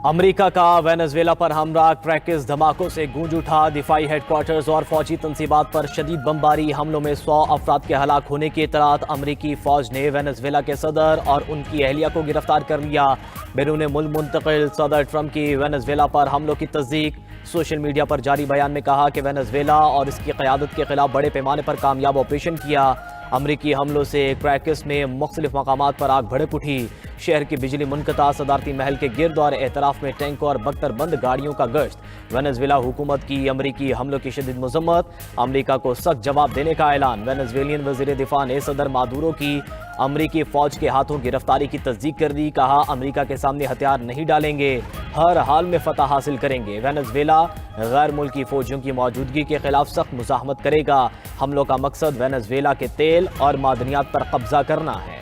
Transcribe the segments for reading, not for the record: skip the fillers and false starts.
امریکہ کا وینزویلا پر حملہ کریکس دھماکوں سے گونج اٹھا۔ دفاعی ہیڈ کوارٹرز اور فوجی تنصیبات پر شدید بمباری حملوں میں 100 افراد کے ہلاک ہونے کی اطلاعات۔ امریکی فوج نے وینزویلا کے صدر اور ان کی اہلیہ کو گرفتار کر لیا۔ بیرون ملک منتقل صدر ٹرمپ کی وینزویلا پر حملوں کی تصدیق۔ سوشل میڈیا پر جاری بیان میں کہا کہ وینزویلا اور اس کی قیادت کے خلاف بڑے پیمانے پر کامیاب آپریشن کیا۔ امریکی حملوں سے کریکس میں مختلف مقامات پر آگ بھڑک اٹھی۔ شہر کی بجلی منقطع، صدارتی محل کے گرد اور اعتراف میں ٹینکوں اور بختر بند گاڑیوں کا گشت۔ وینزویلا حکومت کی امریکی حملوں کی شدید مذمت، امریکہ کو سخت جواب دینے کا اعلان۔ وینزویلین وزیر دفاع نے صدر مادورو کی امریکی فوج کے ہاتھوں گرفتاری کی تصدیق کر دی۔ کہا امریکہ کے سامنے ہتھیار نہیں ڈالیں گے، ہر حال میں فتح حاصل کریں گے۔ وینزویلا غیر ملکی فوجیوں کی موجودگی کے خلاف سخت مزاحمت کرے گا۔ حملوں کا مقصد وینزویلا کے تیل اور معدنیات پر قبضہ کرنا ہے۔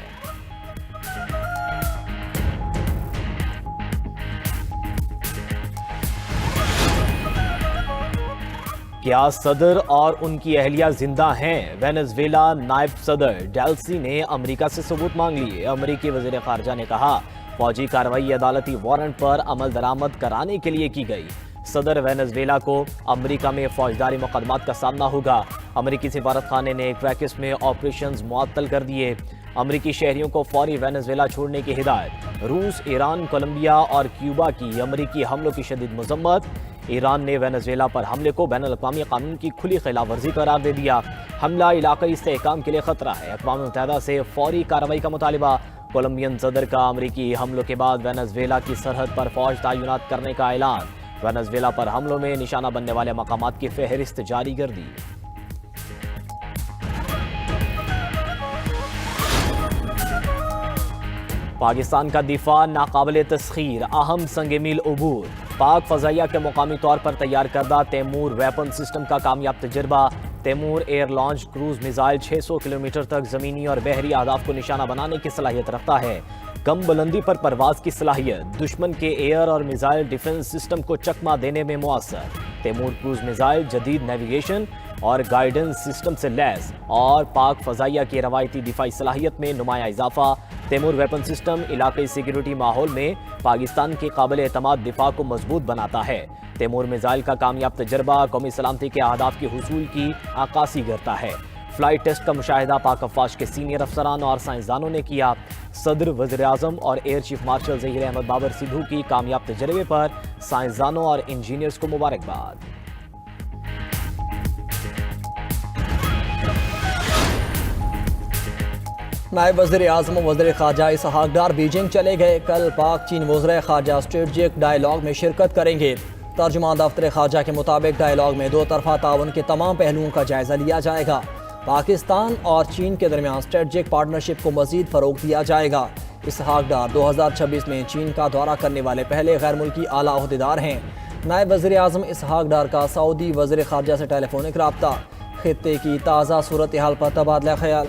کیا صدر اور ان کی اہلیہ زندہ ہیں؟ وینزویلا نائب صدر ڈیلسی نے امریکہ سے ثبوت مانگ لیے۔ امریکی وزیر خارجہ نے کہا فوجی کارروائی عدالتی وارنٹ پر عمل درآمد کرانے کے لیے کی گئی۔ صدر وینزویلا کو امریکہ میں فوجداری مقدمات کا سامنا ہوگا۔ امریکی سفارت خانے نے کریکس میں آپریشنز معطل کر دیے۔ امریکی شہریوں کو فوری وینزویلا چھوڑنے کی ہدایت۔ روس، ایران، کولمبیا اور کیوبا کی امریکی حملوں کی شدید مذمت۔ ایران نے وینزویلا پر حملے کو بین الاقوامی قانون کی کھلی خلاف ورزی قرار دے دیا۔ حملہ علاقائی استحکام کے لیے خطرہ ہے، اقوام متحدہ سے فوری کارروائی کا مطالبہ۔ کولمبین صدر کا امریکی حملوں کے بعد وینزویلا کی سرحد پر فوج تعینات کرنے کا اعلان۔ وینزویلا پر حملوں میں نشانہ بننے والے مقامات کی فہرست جاری کر دی۔ پاکستان کا دفاع ناقابل تسخیر، اہم سنگ میل عبور۔ پاک فضائیہ کے مقامی طور پر تیار کردہ تیمور ویپن سسٹم کا کامیاب تجربہ۔ Taimur air launch cruise missile 600 kilometre تک زمینی اور بحری اہداف کو نشانہ بنانے کی صلاحیت رکھتا ہے۔ کم بلندی پر پرواز کی صلاحیت، دشمن کے ایئر اور میزائل ڈیفنس سسٹم کو چکمہ دینے میں مؤثر۔ تیمور کروز میزائل جدید نیویگیشن اور گائیڈنس سسٹم سے لیس اور پاک فضائیہ کی روایتی دفاعی صلاحیت میں نمایاں اضافہ۔ تیمور ویپن سسٹم علاقائی سیکیورٹی ماحول میں پاکستان کی قابل اعتماد دفاع کو مضبوط بناتا ہے۔ تیمور میزائل کا کامیاب تجربہ قومی سلامتی کے اہداف کے حصول کی عکاسی کرتا ہے۔ فلائٹ ٹیسٹ کا مشاہدہ پاک افواج کے سینئر افسران اور سائنسدانوں نے کیا۔ صدر، وزیر اعظم اور air chief marshal Zaheer Ahmed Babar Sidhu کی کامیاب تجربے پر سائنسدانوں اور انجینئرز کو مبارکباد۔ نائب وزیر اعظم و وزیر خارجہ اسحاق ڈار بیجنگ چلے گئے۔ کل پاک چین وزراء خارجہ اسٹریٹجک ڈائیلاگ میں شرکت کریں گے۔ ترجمان دفتر خارجہ کے مطابق ڈائیلاگ میں دو طرفہ تعاون کے تمام پہلوؤں کا جائزہ لیا جائے گا۔ پاکستان اور چین کے درمیان اسٹریٹجک پارٹنرشپ کو مزید فروغ دیا جائے گا۔ اسحاق ڈار 2026 میں چین کا دورہ کرنے والے پہلے غیر ملکی اعلیٰ عہدیدار ہیں۔ نائب وزیر اعظم اسحاق ڈار کا سعودی وزیر خارجہ سے ٹیلی فونک رابطہ۔ خطے کی تازہ صورتحال پر تبادلہ خیال۔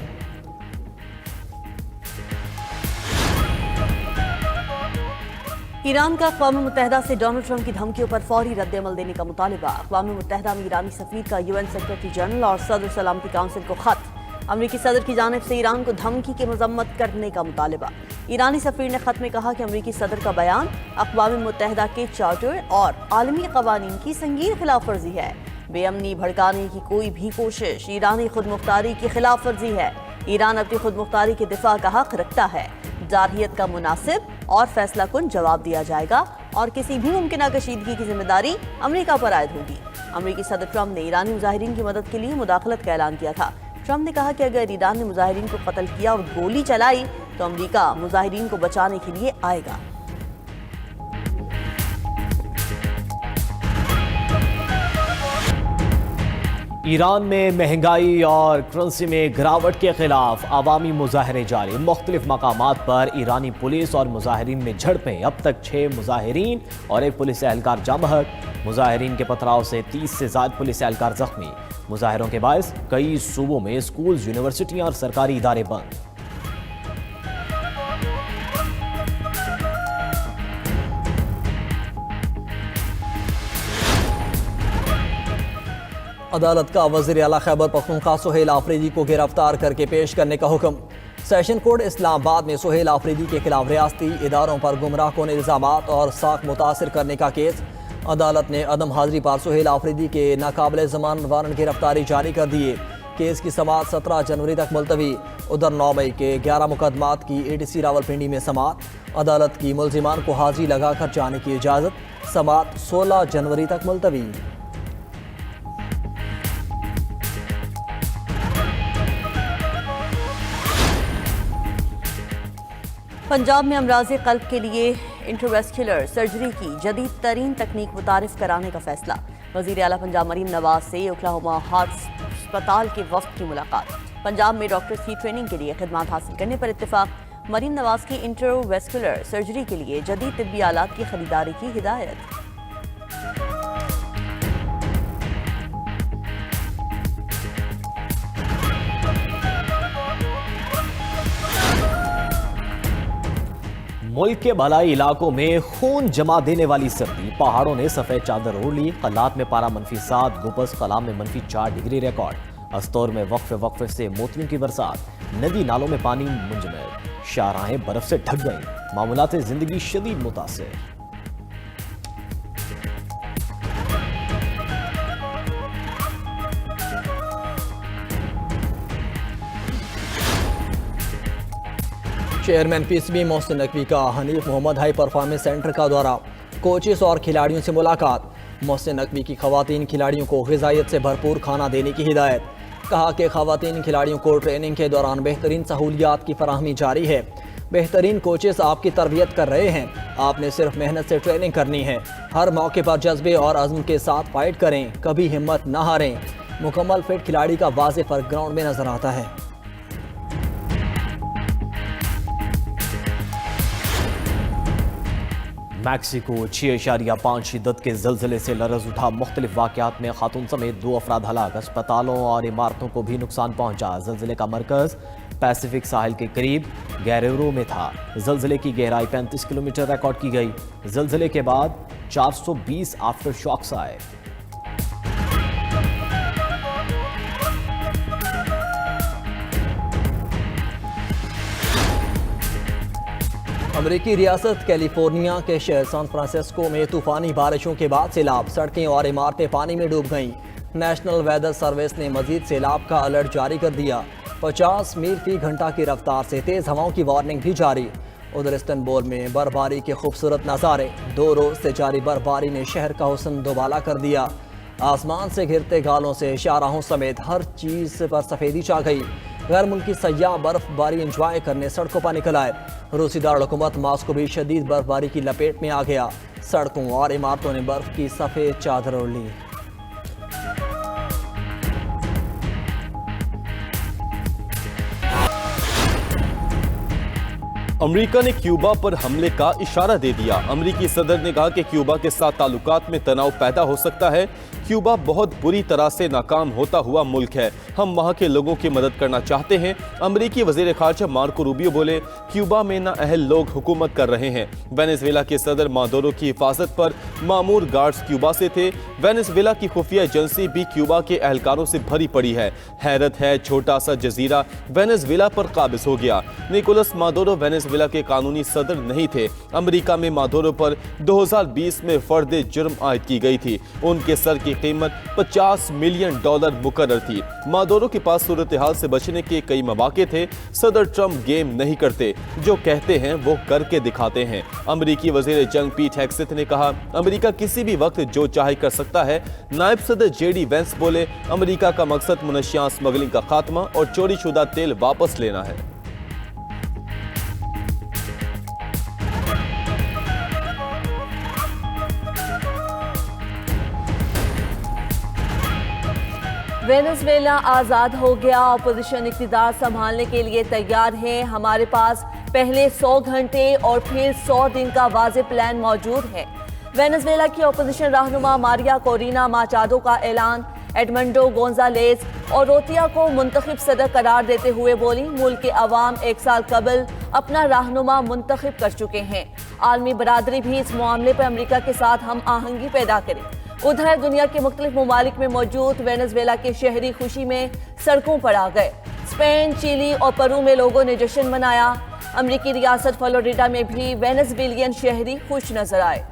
ایران کا اقوام متحدہ سے ڈونلڈ ٹرمپ کی دھمکیوں پر فوری رد عمل دینے کا مطالبہ۔ اقوام متحدہ میں ایرانی سفیر کا UN سیکرٹری جنرل اور صدر سلامتی کونسل کو خط۔ امریکی صدر کی جانب سے ایران کو دھمکی کی مذمت کرنے کا مطالبہ۔ ایرانی سفیر نے خط میں کہا کہ امریکی صدر کا بیان اقوام متحدہ کے چارٹر اور عالمی قوانین کی سنگین خلاف ورزی ہے۔ بے امنی بھڑکانے کی کوئی بھی کوشش ایرانی خود مختاری کی خلاف ورزی ہے۔ ایران اپنی خود مختاری کے دفاع کا حق رکھتا ہے۔ جارحیت کا مناسب اور فیصلہ کن جواب دیا جائے گا اور کسی بھی ممکنہ کشیدگی کی ذمہ داری امریکہ پر عائد ہوگی۔ امریکی صدر ٹرمپ نے ایرانی مظاہرین کی مدد کے لیے مداخلت کا اعلان کیا تھا۔ ٹرمپ نے کہا کہ اگر ایران نے مظاہرین کو قتل کیا اور گولی چلائی تو امریکہ مظاہرین کو بچانے کے لیے آئے گا۔ ایران میں مہنگائی اور کرنسی میں گراوٹ کے خلاف عوامی مظاہرے جاری۔ مختلف مقامات پر ایرانی پولیس اور مظاہرین میں جھڑپیں، اب تک 6 مظاہرین اور 1 پولیس اہلکار جاں بحق۔ مظاہرین کے پتھراؤ سے 30 سے زائد پولیس اہلکار زخمی۔ مظاہروں کے باعث کئی صوبوں میں اسکولز، یونیورسٹیاں اور سرکاری ادارے بند۔ عدالت کا وزیر اعلیٰ خیبر پختونخوا سہیل آفریدی کو گرفتار کر کے پیش کرنے کا حکم۔ سیشن کورٹ اسلام آباد میں سہیل آفریدی کے خلاف ریاستی اداروں پر گمراہ کن الزامات اور ساکھ متاثر کرنے کا کیس۔ عدالت نے عدم حاضری پر سہیل آفریدی کے ناقابل ضمانت وارنٹ گرفتاری جاری کر دیے۔ کیس کی سماعت 17 جنوری تک ملتوی۔ ادھر 9 مئی کے 11 مقدمات کی ADC راولپنڈی میں سماعت۔ عدالت کی ملزمان کو حاضری لگا کر جانے کی اجازت۔ سماعت 16 جنوری تک ملتوی۔ پنجاب میں امراض قلب کے لیے انٹرویسکولر سرجری کی جدید ترین تکنیک متعارف کرانے کا فیصلہ۔ وزیر اعلیٰ پنجاب مریم نواز سے اوکلاہوما ہارٹ اسپتال کے وفد کی ملاقات۔ پنجاب میں ڈاکٹرز کی ٹریننگ کے لیے خدمات حاصل کرنے پر اتفاق۔ مریم نواز کی انٹرویسکولر سرجری کے لیے جدید طبی آلات کی خریداری کی ہدایت۔ ملک کے بالائی علاقوں میں خون جما دینے والی سردی، پہاڑوں نے سفید چادر اوڑھ لی۔ قلات میں پارا -7، گوبس قلام میں -4 ڈگری ریکارڈ۔ استور میں وقفے سے موتیوں کی برسات، ندی نالوں میں پانی منجمد، شاہراہیں برف سے ڈھک گئیں، معمولات زندگی شدید متاثر۔ چیئرمین PCB محسن نقوی کا حنیف محمد ہائی پرفارمنس سینٹر کا دورہ، کوچز اور کھلاڑیوں سے ملاقات۔ محسن نقوی کی خواتین کھلاڑیوں کو غذائیت سے بھرپور کھانا دینے کی ہدایت۔ کہا کہ خواتین کھلاڑیوں کو ٹریننگ کے دوران بہترین سہولیات کی فراہمی جاری ہے۔ بہترین کوچز آپ کی تربیت کر رہے ہیں، آپ نے صرف محنت سے ٹریننگ کرنی ہے۔ ہر موقع پر جذبے اور عزم کے ساتھ فائٹ کریں، کبھی ہمت نہ ہاریں۔ مکمل فٹ کھلاڑی کا واضح فرق گراؤنڈ میں نظر آتا ہے۔ میکسیکو 6.5 شدت کے زلزلے سے لرز اٹھا، مختلف واقعات میں خاتون سمیت 2 افراد ہلاک، اسپتالوں اور عمارتوں کو بھی نقصان پہنچا۔ زلزلے کا مرکز پیسیفک ساحل کے قریب گیریرو میں تھا۔ زلزلے کی گہرائی 35 کلومیٹر ریکارڈ کی گئی۔ زلزلے کے بعد 420 آفٹر شاکس آئے۔ امریکی ریاست کیلیفورنیا کے شہر سان فرانسسکو میں طوفانی بارشوں کے بعد سیلاب، سڑکیں اور عمارتیں پانی میں ڈوب گئیں۔ نیشنل ویدر سروس نے مزید سیلاب کا الرٹ جاری کر دیا۔ 50 میل فی گھنٹہ کی رفتار سے تیز ہواؤں کی وارننگ بھی جاری۔ ادھر استنبول میں برفباری کے خوبصورت نظارے، 2 روز سے جاری برفباری نے شہر کا حسن دوبالا کر دیا۔ آسمان سے گرتے گالوں سے شاہراہوں سمیت ہر چیز پر سفیدی چھا گئی۔ غیر ملکی سیاح برف باری انجوائے کرنے سڑکوں پر نکل آئے۔ روسی دارالحکومت ماسکو بھی شدید برف باری کی لپیٹ میں آ گیا۔ سڑکوں اور عمارتوں نے برف کی سفید چادر اوڑھ لی۔ امریکہ نے کیوبا پر حملے کا اشارہ دے دیا۔ امریکی صدر نے کہا کہ کیوبا کے ساتھ تعلقات میں تناؤ پیدا ہو سکتا ہے۔ کیوبا بہت بری طرح سے ناکام ہوتا ہوا ملک ہے، ہم وہاں کے لوگوں کی مدد کرنا چاہتے ہیں۔ امریکی وزیر خارجہ مارکو روبیو بولے، کیوبا میں نااہل لوگ حکومت کر رہے ہیں۔ وینزویلا کے صدر مادورو کی حفاظت پر مامور گارڈز کیوبا سے تھے۔ وینزویلا کی خفیہ ایجنسی بھی کیوبا کے اہلکاروں سے بھری پڑی ہے۔ حیرت ہے، چھوٹا سا جزیرہ وینزویلا پر قابض ہو گیا۔ نکولس مادورو وینزویلا کے قانونی صدر نہیں تھے۔ امریکہ میں مادورو پر 2020 میں فرد جرم عائد کی گئی تھی۔ ان کے سر کی قیمت $50 ملین مقرر تھی۔ مادورو کے پاس صورتحال سے بچنے کے کئی مواقع تھے۔ صدر ٹرمپ گیم نہیں کرتے، جو کہتے ہیں وہ کر کے دکھاتے ہیں۔ امریکی وزیر جنگ پیٹ ہیگسیتھ نے کہا، امریکہ کسی بھی وقت جو چاہے کر سکتا ہے۔ نائب صدر JD وینس بولے، امریکہ کا مقصد منشیات اسمگلنگ کا خاتمہ اور چوری شدہ تیل واپس لینا ہے۔ وینزویلا آزاد ہو گیا، اپوزیشن اقتدار سنبھالنے کے لیے تیار ہے۔ ہمارے پاس پہلے 100 گھنٹے اور پھر 100 دن کا واضح پلان موجود ہے۔ وینزویلا کی اپوزیشن رہنما ماریا کورینا ماچادو کا اعلان۔ ایڈمنڈو گونزالیز اور روتیا کو منتخب صدر قرار دیتے ہوئے بولی، ملک کے عوام 1 سال قبل اپنا رہنما منتخب کر چکے ہیں۔ عالمی برادری بھی اس معاملے پر امریکہ کے ساتھ ہم آہنگی پیدا کرے۔ ادھر دنیا کے مختلف ممالک میں موجود وینزویلا کے شہری خوشی میں سڑکوں پر آ گئے۔ اسپین، چیلی اور پیرو میں لوگوں نے جشن منایا۔ امریکی ریاست فلوریڈا میں بھی وینزویلین شہری خوش نظر آئے۔